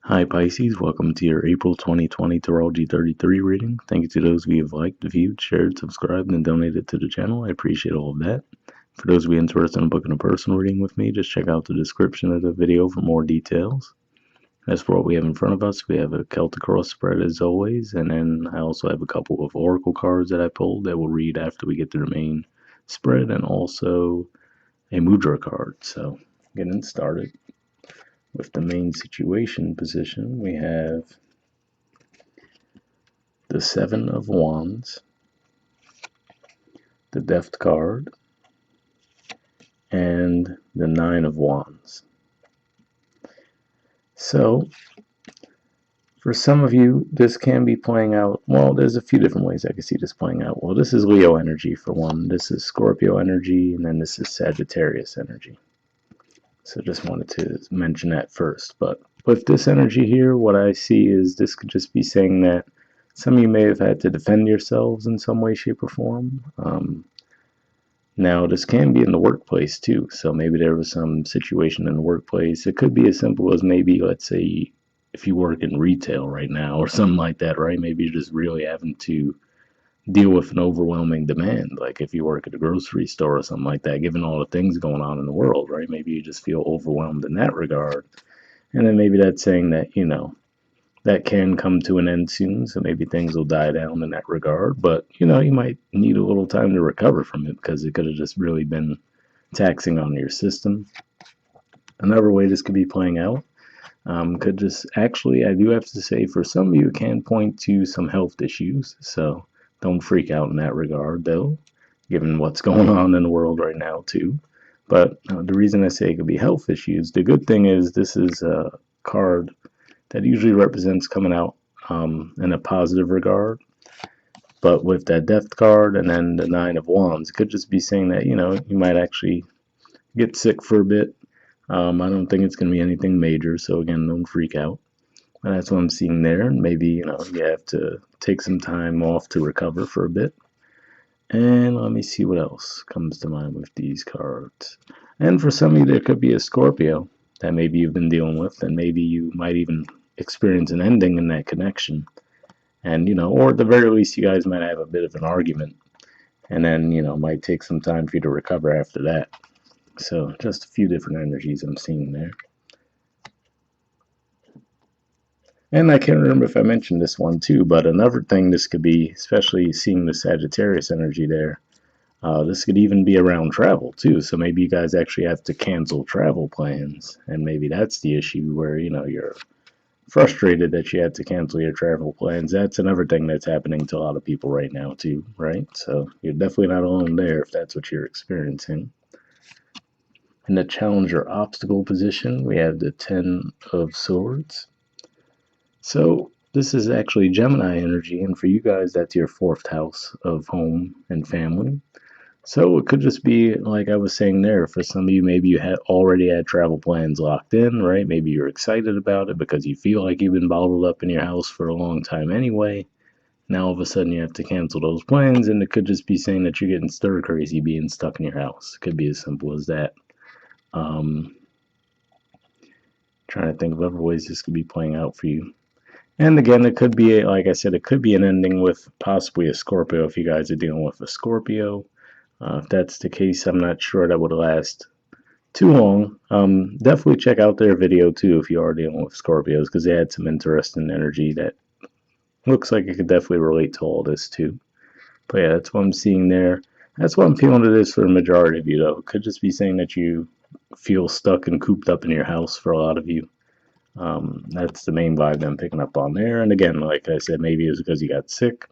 Hi Pisces, welcome to your April 2020 Astrology 33 reading. Thank you to those of you who have liked, viewed, shared, subscribed, and donated to the channel. I appreciate all of that. For those of you interested in booking a personal reading with me, just check out the description of the video for more details. As for what we have in front of us, we have a Celtic cross spread as always, and then I also have a couple of oracle cards that I pulled that we'll read after we get to the main spread, and also a mudra card. So, getting started. With the main situation position, we have the Seven of Wands, the Death card, and the Nine of Wands. So, for some of you, this can be playing out, well, there's a few different ways I can see this playing out. Well, this is Leo energy for one, this is Scorpio energy, and then this is Sagittarius energy. So just wanted to mention that first. But with this energy here, what I see is this could just be saying that some of you may have had to defend yourselves in some way, shape, or form. Now, this can be in the workplace too. So maybe there was some situation in the workplace. It could be as simple as maybe, let's say, if you work in retail right now or something like that, right? Maybe you're just really having to deal with an overwhelming demand. Like if you work at a grocery store or something like that, given all the things going on in the world, right? Maybe you just feel overwhelmed in that regard. And then maybe that's saying that, that can come to an end soon. So maybe things will die down in that regard. But, you might need a little time to recover from it because it could have just really been taxing on your system. Another way this could be playing out could just actually, I do have to say, for some of you, it can point to some health issues. So don't freak out in that regard, though, given what's going on in the world right now, too. But the reason I say it could be health issues, the good thing is this is a card that usually represents coming out in a positive regard. But with that Death card and then the Nine of Wands, it could just be saying that, you might actually get sick for a bit. I don't think it's going to be anything major, so again, don't freak out. And that's what I'm seeing there. And maybe, you have to take some time off to recover for a bit. And let me see what else comes to mind with these cards. And for some of you, there could be a Scorpio that maybe you've been dealing with, and maybe you might even experience an ending in that connection. And, or at the very least, you guys might have a bit of an argument. And then, it might take some time for you to recover after that. So, just a few different energies I'm seeing there. And I can't remember if I mentioned this one too, but another thing this could be, especially seeing the Sagittarius energy there, this could even be around travel too. So maybe you guys actually have to cancel travel plans, and maybe that's the issue where you're frustrated that you had to cancel your travel plans. That's another thing that's happening to a lot of people right now too, right? So you're definitely not alone there if that's what you're experiencing. In the challenge or obstacle position, we have the Ten of Swords. So this is actually Gemini energy, and for you guys, that's your fourth house of home and family. So it could just be like I was saying there. For some of you, maybe you had already had travel plans locked in, right? Maybe you're excited about it because you feel like you've been bottled up in your house for a long time anyway. Now all of a sudden you have to cancel those plans, and it could just be saying that you're getting stir crazy being stuck in your house. It could be as simple as that. Trying to think of other ways this could be playing out for you. And again, it could be, like I said, it could be an ending with possibly a Scorpio if you guys are dealing with a Scorpio. If that's the case, I'm not sure that would last too long. Definitely check out their video too if you are dealing with Scorpios, because they had some interesting energy that looks like it could definitely relate to all this too. But yeah, that's what I'm seeing there. That's what I'm feeling it is for the majority of you, though. It could just be saying that you feel stuck and cooped up in your house for a lot of you. That's the main vibe I'm picking up on there. And again, like I said, maybe it's because you got sick,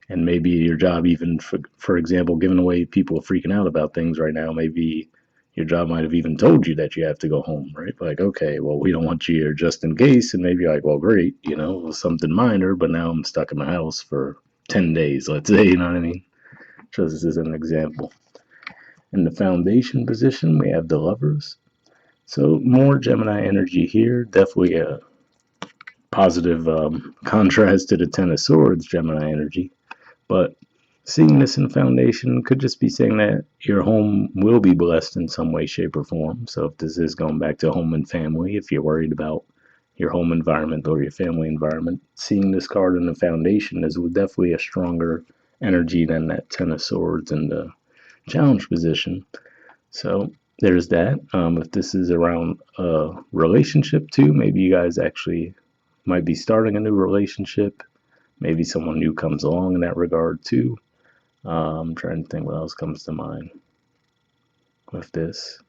and maybe your job, even for example, giving away people freaking out about things right now, maybe your job might have even told you that you have to go home, right? Like, okay, well, we don't want you here just in case. And maybe you're like, well, great, it was something minor, but now I'm stuck in my house for 10 days, let's say, you know what I mean? Just as an example. In the foundation position, we have the Lovers. So more Gemini energy here, definitely a positive contrast to the Ten of Swords Gemini energy. But seeing this in foundation could just be saying that your home will be blessed in some way, shape, or form. So if this is going back to home and family, if you're worried about, your home environment or your family environment. Seeing this card in the foundation is definitely a stronger energy than that Ten of Swords in the challenge position. So there's that. If this is around a relationship too, maybe you guys actually might be starting a new relationship. Maybe someone new comes along in that regard too. I'm trying to think what else comes to mind with this.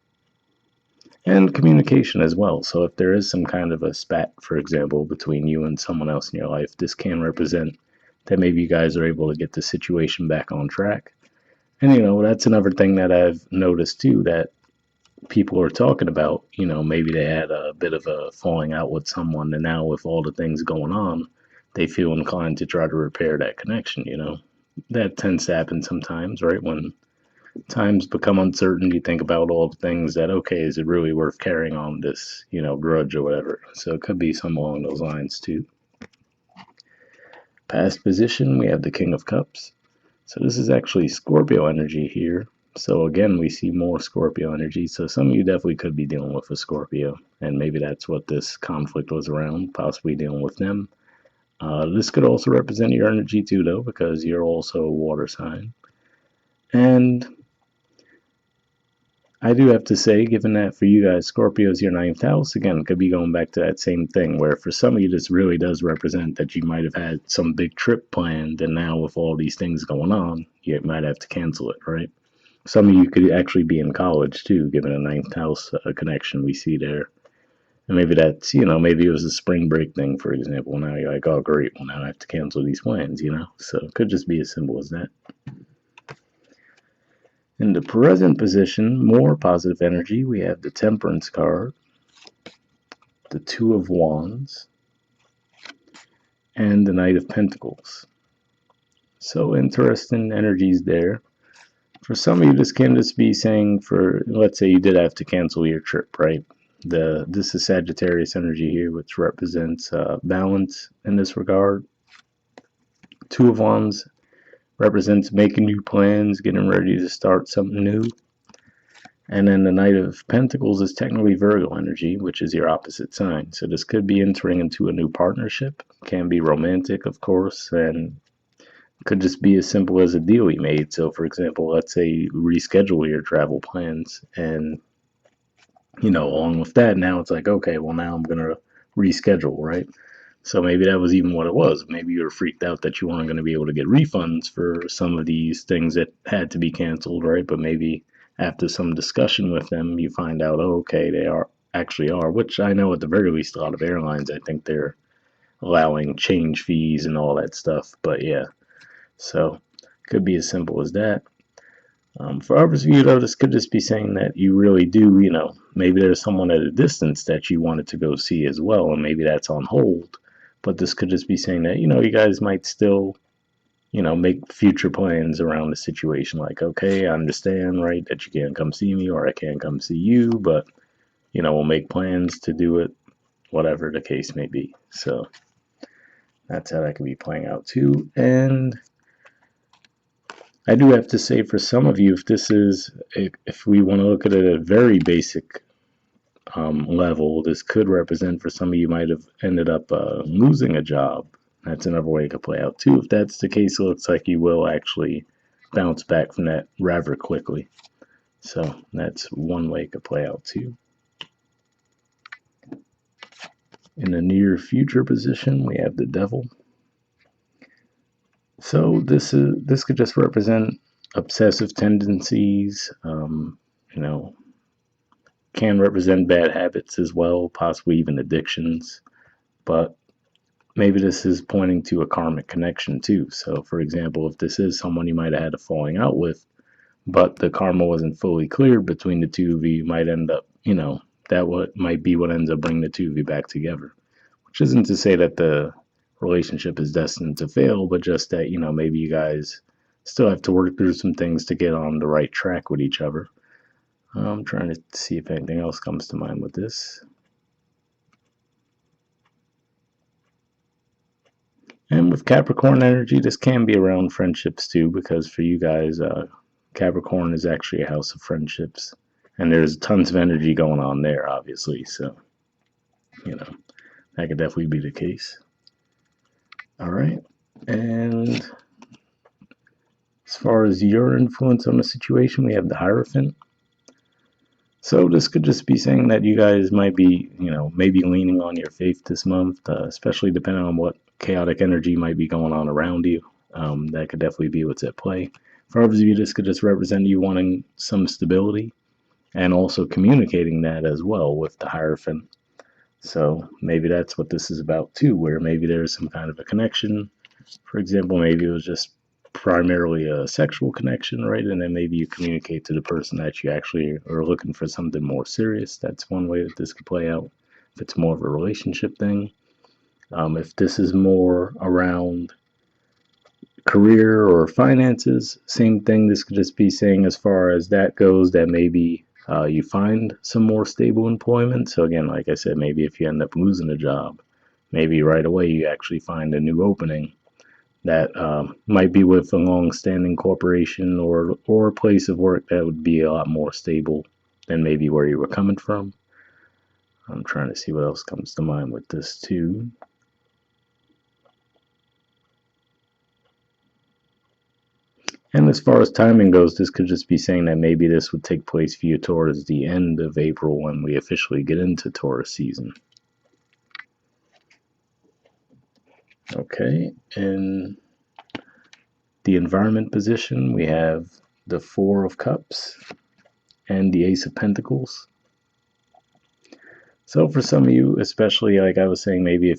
And communication as well. So if there is some kind of a spat, for example, between you and someone else in your life, this can represent that maybe you guys are able to get the situation back on track. And that's another thing that I've noticed too, that people are talking about. Maybe they had a bit of a falling out with someone, and now with all the things going on, they feel inclined to try to repair that connection. That tends to happen sometimes, right? When times become uncertain, you think about all the things that, okay, is it really worth carrying on this, grudge or whatever? So it could be some along those lines too. Past position, we have the King of Cups. So this is actually Scorpio energy here. So again, we see more Scorpio energy. So some of you definitely could be dealing with a Scorpio, and maybe that's what this conflict was around, possibly dealing with them. This could also represent your energy too, though, because you're also a water sign. And I do have to say, given that for you guys, Scorpio is your ninth house, again, could be going back to that same thing where for some of you, this really does represent that you might have had some big trip planned, and now with all these things going on, you might have to cancel it, right? Some of you could actually be in college too, given a ninth house connection we see there. And maybe that's, maybe it was a spring break thing, for example. Now you're like, oh, great, well, now I have to cancel these plans, So it could just be as simple as that. In the present position, more positive energy, we have the Temperance card, the Two of Wands, and the Knight of Pentacles. So interesting energies there. For some of you, this can just be saying let's say you did have to cancel your trip, right? This is Sagittarius energy here, which represents balance in this regard. Two of Wands represents making new plans, getting ready to start something new. And then the Knight of Pentacles is technically Virgo energy, which is your opposite sign. So this could be entering into a new partnership. Can be romantic, of course, and could just be as simple as a deal you made. So, for example, let's say you reschedule your travel plans, and along with that, now it's like, okay, well, now I'm gonna reschedule, right? So maybe that was even what it was. Maybe you were freaked out that you weren't going to be able to get refunds for some of these things that had to be canceled, right? But maybe after some discussion with them, you find out, oh, okay, they actually are, which I know at the very least, a lot of airlines, I think they're allowing change fees and all that stuff. But yeah, so could be as simple as that. For others of you, though, this could just be saying that you really do, maybe there's someone at a distance that you wanted to go see as well, and maybe that's on hold. But this could just be saying that, you guys might still, make future plans around the situation. Like, okay, I understand, right, that you can't come see me or I can't come see you, but, we'll make plans to do it, whatever the case may be. So that's how that could be playing out too. And I do have to say, for some of you, if we want to look at it at a very basic level, this could represent for some of you might have ended up losing a job. That's another way it could play out too. If that's the case, it looks like you will actually bounce back from that rather quickly. So that's one way it could play out too. In the near future position, we have the Devil. So this could just represent obsessive tendencies, can represent bad habits as well, possibly even addictions. But maybe this is pointing to a karmic connection too. So, for example, if this is someone you might have had a falling out with, but the karma wasn't fully cleared between the two of you, you might end up, that might be what ends up bringing the two of you back together. Which isn't to say that the relationship is destined to fail, but just that, maybe you guys still have to work through some things to get on the right track with each other. I'm trying to see if anything else comes to mind with this. And with Capricorn energy, this can be around friendships too, because for you guys, Capricorn is actually a house of friendships. And there's tons of energy going on there, obviously. So, That could definitely be the case. All right. And as far as your influence on the situation, we have the Hierophant. So this could just be saying that you guys might be, maybe leaning on your faith this month, especially depending on what chaotic energy might be going on around you. That could definitely be what's at play. For others of you, this could just represent you wanting some stability and also communicating that as well with the Hierophant. So maybe that's what this is about too, where maybe there's some kind of a connection. For example, maybe it was just primarily a sexual connection, right? And then maybe you communicate to the person that you actually are looking for something more serious. That's one way that this could play out. If it's more of a relationship thing, if this is more around career or finances, same thing. This could just be saying, as far as that goes, that maybe you find some more stable employment. So, again, like I said, maybe if you end up losing a job, maybe right away you actually find a new opening that might be with a long-standing corporation or a place of work that would be a lot more stable than maybe where you were coming from. I'm trying to see what else comes to mind with this too. And as far as timing goes, this could just be saying that maybe this would take place for you towards the end of April when we officially get into Taurus season. Okay, in the environment position, we have the Four of Cups and the Ace of Pentacles. So for some of you, especially like I was saying, maybe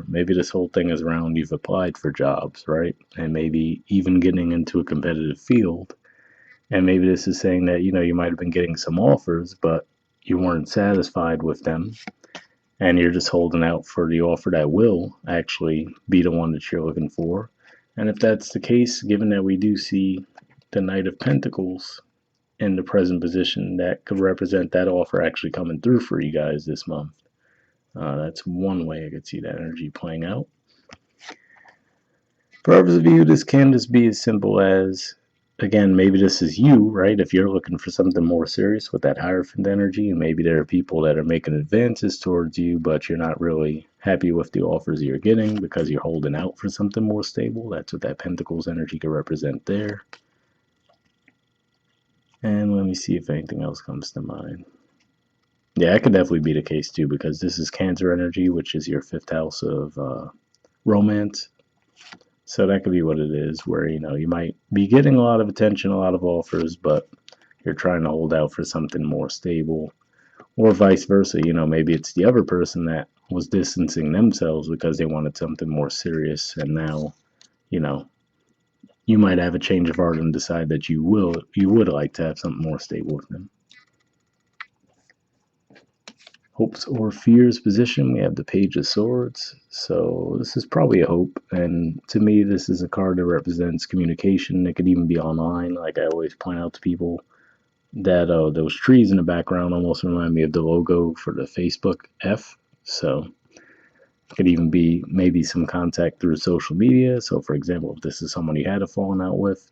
maybe this whole thing is around you've applied for jobs, right? And maybe even getting into a competitive field. And maybe this is saying that, you might have been getting some offers, but you weren't satisfied with them. And you're just holding out for the offer that will actually be the one that you're looking for. And if that's the case, given that we do see the Knight of Pentacles in the present position, that could represent that offer actually coming through for you guys this month. That's one way I could see that energy playing out. For others of you, this can just be as simple as, again, maybe this is you, right? If you're looking for something more serious with that Hierophant energy, and maybe there are people that are making advances towards you, but you're not really happy with the offers you're getting because you're holding out for something more stable. That's what that Pentacles energy could represent there. And let me see if anything else comes to mind. Yeah, that could definitely be the case too, because this is Cancer energy, which is your fifth house of romance. So that could be what it is, where you might be getting a lot of attention, a lot of offers, but you're trying to hold out for something more stable, or vice versa. Maybe it's the other person that was distancing themselves because they wanted something more serious, and now, you know, you might have a change of heart and decide that you would like to have something more stable with them. Hopes or fears position, we have the Page of Swords. So this is probably a hope, and to me this is a card that represents communication. It could even be online. Like I always point out to people that those trees in the background almost remind me of the logo for the Facebook F. So it could even be maybe some contact through social media. So for example, if this is someone you had a falling out with,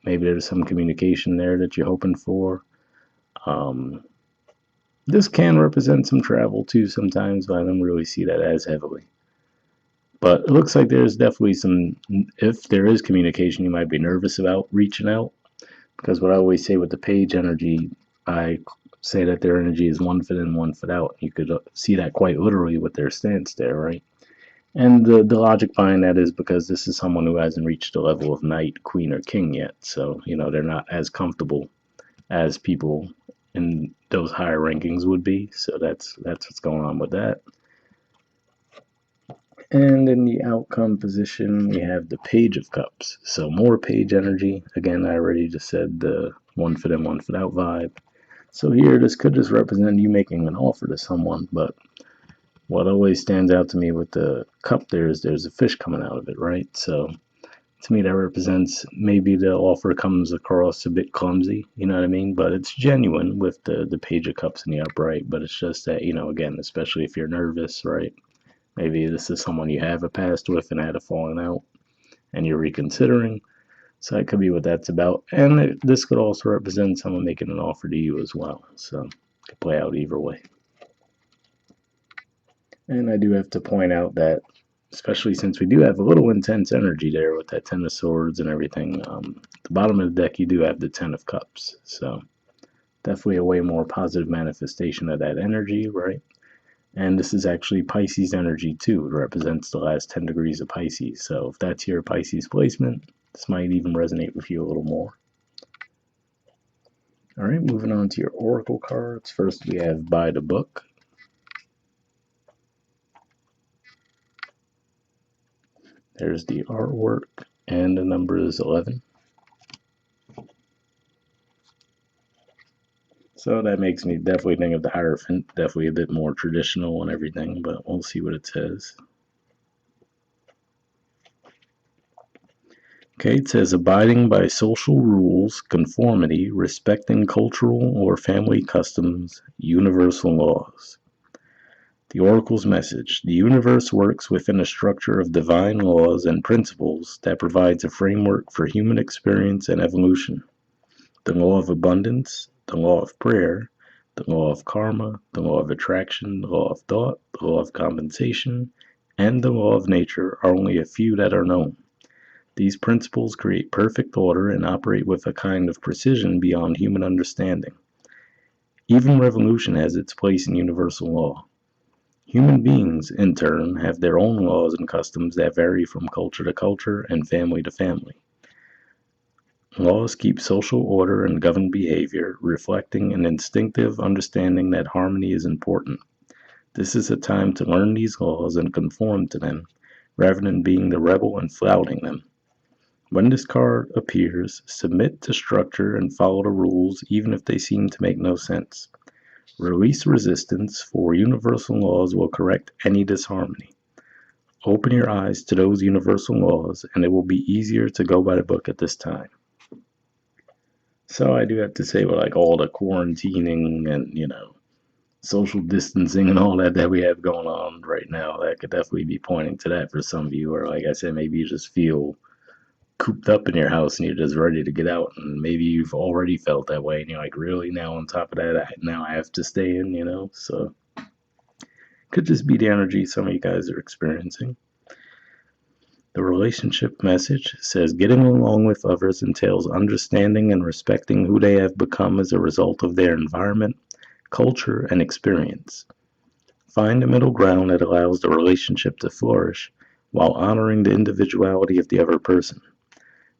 maybe there's some communication there that you're hoping for. This can represent some travel too sometimes, but I don't really see that as heavily. But it looks like there's definitely if there is communication, you might be nervous about reaching out. Because what I always say with the Page energy, I say that their energy is 1 foot in, 1 foot out. You could see that quite literally with their stance there, right? And the logic behind that is because this is someone who hasn't reached the level of knight, queen, or king yet. So, they're not as comfortable as people in those higher rankings would be. So that's what's going on with that. And in the outcome position, we have the Page of Cups. So more Page energy. Again, I already just said the 1 foot in, 1 foot out vibe. So here, this could just represent you making an offer to someone. But what always stands out to me with the cup there is there's a fish coming out of it, right? So to me, that represents maybe the offer comes across a bit clumsy, you know what I mean? But it's genuine with the Page of Cups in the upright. But it's just that, again, especially if you're nervous, right? Maybe this is someone you have a past with and had a falling out and you're reconsidering. So that could be what that's about. And this could also represent someone making an offer to you as well. So it could play out either way. And I do have to point out that, especially since we do have a little intense energy there with that Ten of Swords and everything, the bottom of the deck you do have the Ten of Cups. So definitely a way more positive manifestation of that energy, right? And this is actually Pisces energy too. It represents the last 10 degrees of Pisces. So if that's your Pisces placement, this might even resonate with you a little more. All right, moving on to your oracle cards. First, we have By the Book. There's the artwork, and the number is 11. So that makes me definitely think of the Hierophant, definitely a bit more traditional and everything, but we'll see what it says. Okay, it says abiding by social rules, conformity, respecting cultural or family customs, universal laws. The Oracle's message: the universe works within a structure of divine laws and principles that provides a framework for human experience and evolution. The law of abundance, the law of prayer, the law of karma, the law of attraction, the law of thought, the law of compensation, and the law of nature are only a few that are known. These principles create perfect order and operate with a kind of precision beyond human understanding. Even revolution has its place in universal law. Human beings, in turn, have their own laws and customs that vary from culture to culture and family to family. Laws keep social order and govern behavior, reflecting an instinctive understanding that harmony is important. This is a time to learn these laws and conform to them, rather than being the rebel and flouting them. When this card appears, submit to structure and follow the rules even if they seem to make no sense. Release resistance, for universal laws will correct any disharmony. Open your eyes to those universal laws, and it will be easier to go by the book at this time. So I do have to say, with like all the quarantining and social distancing and all that we have going on right now, that could definitely be pointing to that for some of you. Or like I said, maybe you just feel cooped up in your house and you're just ready to get out, and maybe you've already felt that way and you're like, really, now on top of that now I have to stay in. So could just be the energy some of you guys are experiencing. The relationship message says getting along with others entails understanding and respecting who they have become as a result of their environment, culture, and experience. Find a middle ground that allows the relationship to flourish while honoring the individuality of the other person.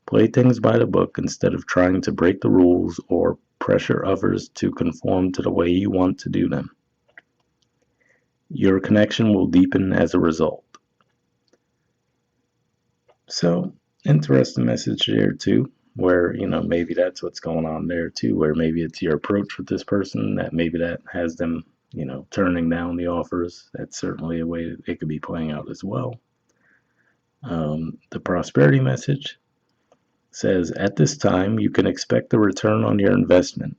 Play things by the book instead of trying to break the rules or pressure others to conform to the way you want to do them. Your connection will deepen as a result. So, interesting message there too, where, maybe that's what's going on there too, where maybe it's your approach with this person that maybe that has them, turning down the offers. That's certainly a way that it could be playing out as well. The prosperity message says, at this time, you can expect a return on your investment.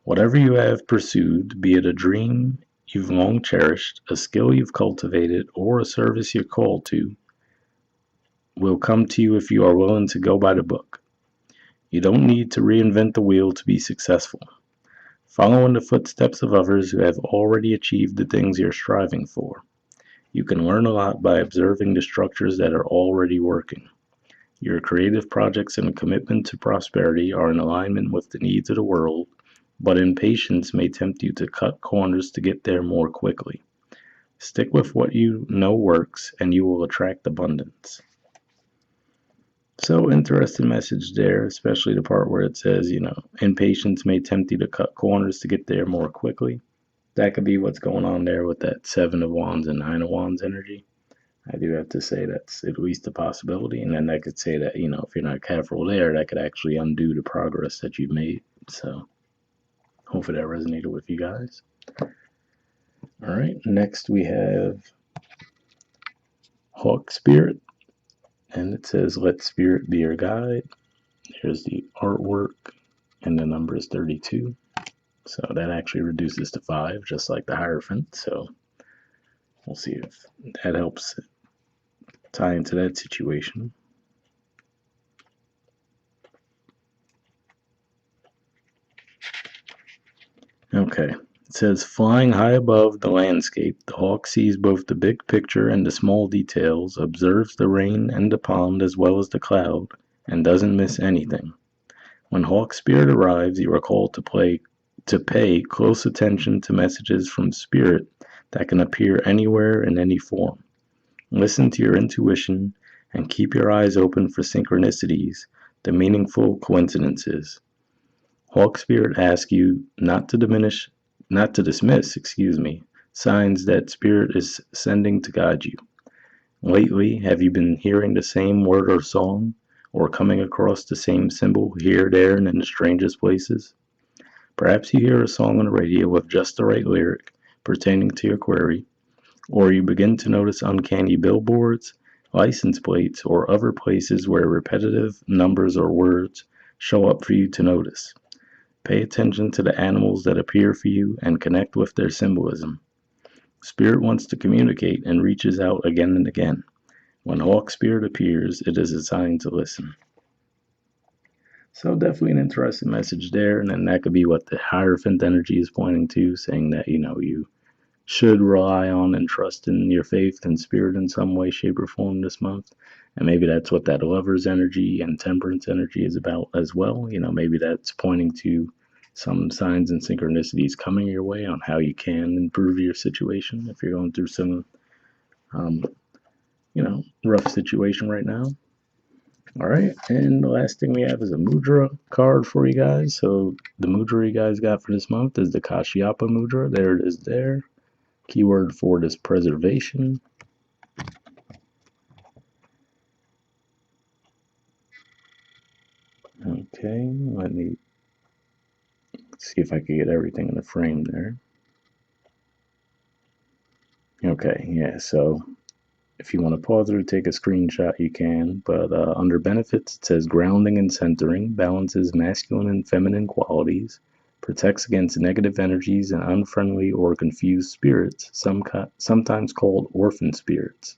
Whatever you have pursued, be it a dream you've long cherished, a skill you've cultivated, or a service you're called to, will come to you if you are willing to go by the book. You don't need to reinvent the wheel to be successful. Follow in the footsteps of others who have already achieved the things you're striving for. You can learn a lot by observing the structures that are already working. Your creative projects and commitment to prosperity are in alignment with the needs of the world, but impatience may tempt you to cut corners to get there more quickly. Stick with what you know works, and you will attract abundance. So, interesting message there, especially the part where it says, impatience may tempt you to cut corners to get there more quickly. That could be what's going on there with that Seven of Wands and Nine of Wands energy. I do have to say that's at least a possibility. And then I could say that, if you're not careful there, that could actually undo the progress that you've made. So, hopefully that resonated with you guys. All right, next we have Hawk Spirit. And it says, let spirit be your guide. Here's the artwork, and the number is 32. So that actually reduces to 5, just like the Hierophant. So we'll see if that helps tie into that situation. Okay, It says, flying high above the landscape, the hawk sees both the big picture and the small details, observes the rain and the pond as well as the cloud, and doesn't miss anything. When hawk spirit arrives, you are called to pay close attention to messages from spirit that can appear anywhere in any form. Listen to your intuition and keep your eyes open for synchronicities, the meaningful coincidences. Hawk Spirit asks you not to dismiss, signs that Spirit is sending to guide you. Lately, have you been hearing the same word or song, or coming across the same symbol here, there, and in the strangest places? Perhaps you hear a song on the radio with just the right lyric pertaining to your query, or you begin to notice uncanny billboards, license plates, or other places where repetitive numbers or words show up for you to notice. Pay attention to the animals that appear for you and connect with their symbolism. Spirit wants to communicate and reaches out again and again. When Hawk Spirit appears, it is a sign to listen. So definitely an interesting message there, and then that could be what the Hierophant energy is pointing to, saying that, you should rely on and trust in your faith and spirit in some way, shape, or form this month. And maybe that's what that Lover's energy and Temperance energy is about as well. Maybe that's pointing to some signs and synchronicities coming your way on how you can improve your situation if you're going through some, um, rough situation right now. All right, and the last thing we have is a mudra card for you guys. So the mudra you guys got for this month is the Kashyapa mudra. There it is there. Keyword for it is preservation. Okay, let me see if I can get everything in the frame there. Okay, yeah, so if you want to pause it or take a screenshot, you can. But under benefits, it says grounding and centering, balances masculine and feminine qualities, protects against negative energies and unfriendly or confused spirits, sometimes called orphan spirits.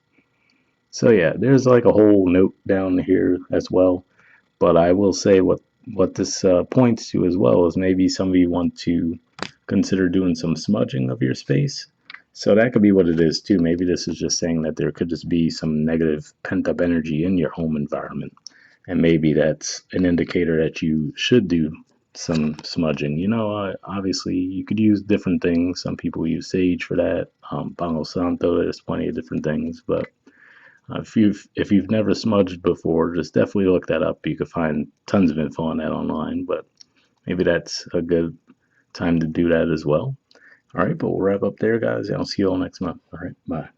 So yeah, there's like a whole note down here as well. But I will say what this points to as well is maybe some of you want to consider doing some smudging of your space. So that could be what it is too. Maybe this is just saying that there could just be some negative pent up energy in your home environment. And maybe that's an indicator that you should do some smudging. Obviously you could use different things. Some people use sage for that. Palo Santo, there's plenty of different things. But if you've never smudged before, just definitely look that up. You can find tons of info on that online, but maybe that's a good time to do that as well. All right, but we'll wrap up there, guys. I'll see you all next month. All right, bye.